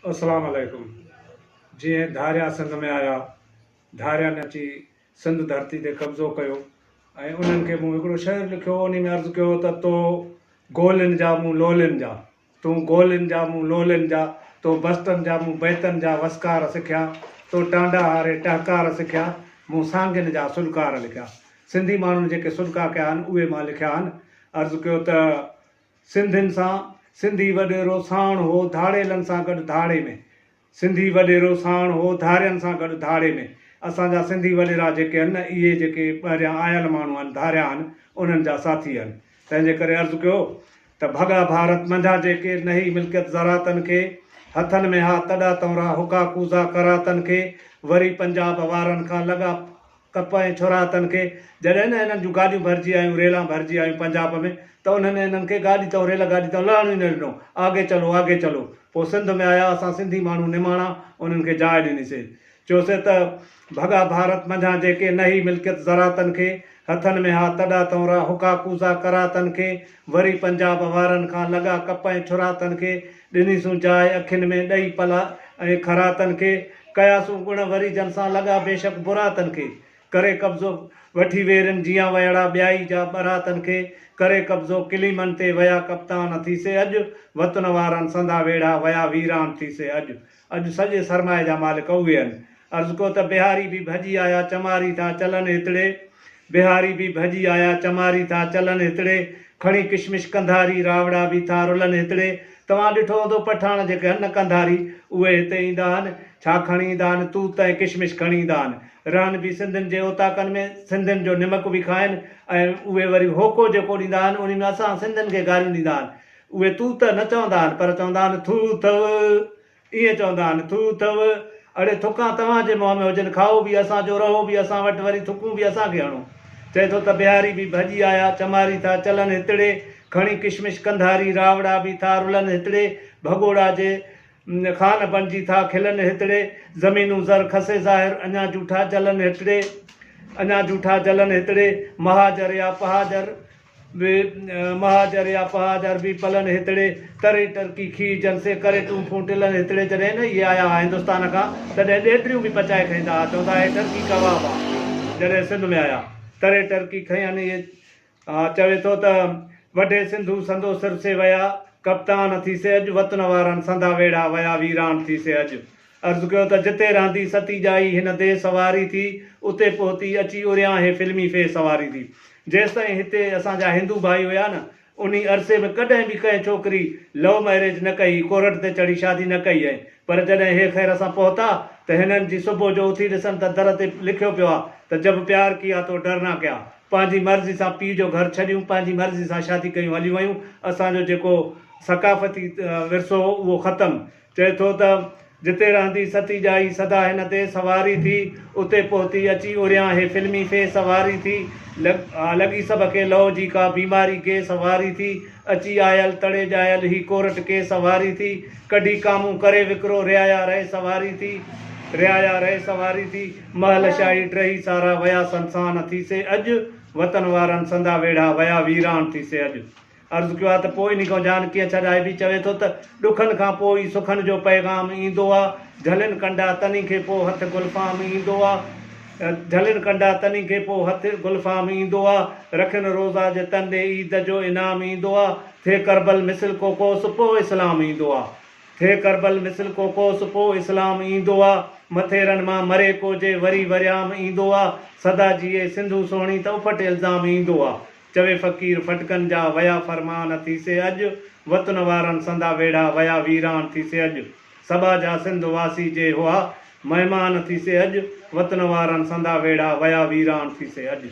अस्सलाम वालेकुम। जीअं धारिया सिंध में आया, धारिया ने अची सिंध धरती ते कब्ज़ो कयो ऐं उन्हनि खे मूं हिकिड़ो शेर लिखियो, उन में अर्ज़ु कयो त तो गोलिन जा मूं लोलिन जा, तूं गोलिन जा मूं लोलिन जा, तो बस्तनि जा मूं बैतनि जा वस्कार सिखिया, तो टांडा हारे टहकार सिखिया, मूं सांगिन जा सुलकार लिखिया। सिंधी माण्हुनि जेके सुलका कया आहिनि उहे मां लिखिया आहिनि। अर्ज़ु कयो त सिंधियुनि सां सिंधी वॾेरो साण हो धाड़ेलनि सां गॾु धाड़े में, सिंधी वॾेरो साण हो धारियनि सां गॾु धाड़े में। असांजा सिंधी वॾेरा जेके आहिनि न, इहे जेके ॿाहिरियां आयल माण्हू आहिनि, धारिया आहिनि, उन्हनि जा साथी आहिनि। तंहिंजे करे अर्ज़ु कयो त भॻा भारत मंझा जेके नही मिल्कियत ज़रातनि खे, हथनि में हा तॾा तौरा हुका कूज़ा करातनि खे, वरी पंजाब वारनि खां लॻा कप ऐं छुरातनि खे। जॾहिं न हिननि जूं गाॾियूं भरिजी आयूं, रेलां भरिजी आयूं पंजाब में, त उन्हनि हिननि खे गाॾी तां रेल गाॾी तां लहणु ई न ॾिनो, आगे चलो आगे चलो। पोइ सिंध में आया, असां सिंधी माण्हू निमाणा उन्हनि खे जाइ ॾिनीसीं। चयोसीं त भॻा भारत मंझा जेके नही मिल्कियत ज़रातनि खे, हथनि में हा तॾा तौरा हुका कूज़ा करातनि खे, वरी पंजाब वारनि खां लॻा कप ऐं छुरातनि खे, ॾिनीसूं जाइ अखियुनि में ॾेई पला ऐं खरातनि खे, कयासूं गुण वरी जन सां लॻा बेशक बुरातनि खे, करे कब्ज़ो वठी वेरनि जीअं वयड़ा ॿियाई जा बरातनि खे, करे कब्ज़ो किलीमनि ते वया कप्तान थीसे अॼु, वतन वारनि संदा वेड़ा वया वीरान थीसे अॼु। अॼु सॼे सरमाए जा मालिक उहे आहिनि। अर्ज़ु कयो त बिहारी बि भॼी आया चमारी था चलनि हितड़े, बिहारी बि भॼी आया चमारी था चलनि हितड़े, खणी किशमिश कंधारी रावड़ा बि था रुलनि हितड़े। तव्हां ॾिठो हूंदो पठाण जेके आहिनि न कंधारी, उहे हिते ईंदा आहिनि, छा खणी ईंदा आहिनि, तूत ऐं किशमिश खणी ईंदा आहिनि। रहनि बि सिंधियुनि जे उताकनि में, सिंधियुनि जो निमक बि खाइनि, ऐं उहे वरी होको जेको ॾींदा आहिनि उन में असां सिंधियुनि खे गारियूं ॾींदा आहिनि। उहे तूत न चवंदा आहिनि, पर चवंदा आहिनि थू अथव, ईअं चवंदा आहिनि थू अथव। अड़े थुकां तव्हांजे मुंहं में हुजनि, खाओ बि असांजो, रहो बि असां वटि, वरी थुकूं बि असांखे हणो। चए थो त बिहारी बि भॼी आया चमारी था चलनि हितड़े, खणी किशमिश कंधारी रावड़ा बि था रुलनि हितड़े, भगोड़ा जे खान बणिजी था खिलनि हितड़े, ज़मीनूं ज़र खसे ज़ाहिर अञा जूठा जलनि हितड़े, अञा जूठा जलनि हितड़े, महाजर या पहाजर बि पलनि हितड़े, तरे टरकी खी जन से करे तूं फूटिलनि हितड़े। जॾहिं न इहे आया हुआ हिंदुस्तान खां, तॾहिं ॾेडरियूं बि पचाए खाईंदा हुआ, चवंदा हे टर्की कबाब आहे। जॾहिं सिंध में आया तरे टर्की खयनि इहे। चवे थो त वॾे सिंधू संदो सिर से वया कप्तान थीसे अॼु, वतन वारनि संदा वेड़ा वया वीरान थीसे अॼु। अर्ज़ु कयो त जिते रहंदी सती जाई हिन दे सवारी थी, उते पहुती अची उरियां हे फिल्मी फे सवारी थी। जेसि ताईं हिते असांजा हिंदू भाई हुया न, उन अरसे में कॾहिं बि कंहिं छोकिरी लव मैरिज न कई, कोरट ते चढ़ी शादी न कई आहे। पर जॾहिं हे ख़ैर असां पहुता त हिननि जी सुबुह जो उथी ॾिसनि त दर ते लिखियो पियो आहे त जब प्यार किया तो डर ना कया। पंहिंजी मर्ज़ी सां पीउ जो घर छॾियूं, पंहिंजी मर्ज़ी सां शादी कयूं, हली वियूं। असांजो जेको सकाफ़ती विरसो हो उहो ख़तमु। चए थो त जिते रहंदी सती जाई सदा हिन ते सवारी थी, उते पहुती अची उरियां हे फिल्मी फे सवारी थी। लॻी सभ खे लव जी का बीमारी के सवारी थी, अची आयल तड़े जायल ही कोरट के सवारी थी, कढी कामूं करे विकिरो रियाया रहे सवारी थी, रियाया रहे सवारी थी। महल शाही टही सारा वया संसान थीसे अॼु, वतन वारनि संदा वेड़ा वया वीरान थीसे अॼु। अर्ज़ु कयो आहे त पोइ इन खां जान कीअं छॾाइबी। चवे थो त ॾुखनि खां पोइ सुखनि जो पैगाम ईंदो आहे, झलिन कंडा तनी खे पोइ हथु गुलफ़ाम ईंदो आहे, झलिन कंडा तनी खे पोइ हथु गुलफ़ाम ईंदो आहे, रखिन रोज़ा जे तन ॾे ईद जो इनाम ईंदो आहे, थे करबल मिसल कोकोस पोइ इस्लाम ईंदो आहे, थे करबल मिसल कोकोस पोइ इस्लाम ईंदो आहे, मथेरनि मां मरे कोजे वरी वरियाम ईंदो आहे, सदा जीए सिंधू सोणी त उफट इल्ज़ाम ईंदो आहे। चवे फ़क़ीर फटकनि जा वया फरमान थीसे अॼु, वतन वारनि संदा वेड़ा वया वीरान थीसे अॼु। सभा जा सिंध वासी जे हुआ महिमान थीसे अॼु, वतन वारनि संदा वेड़ा वया वीरान थीसे अॼु।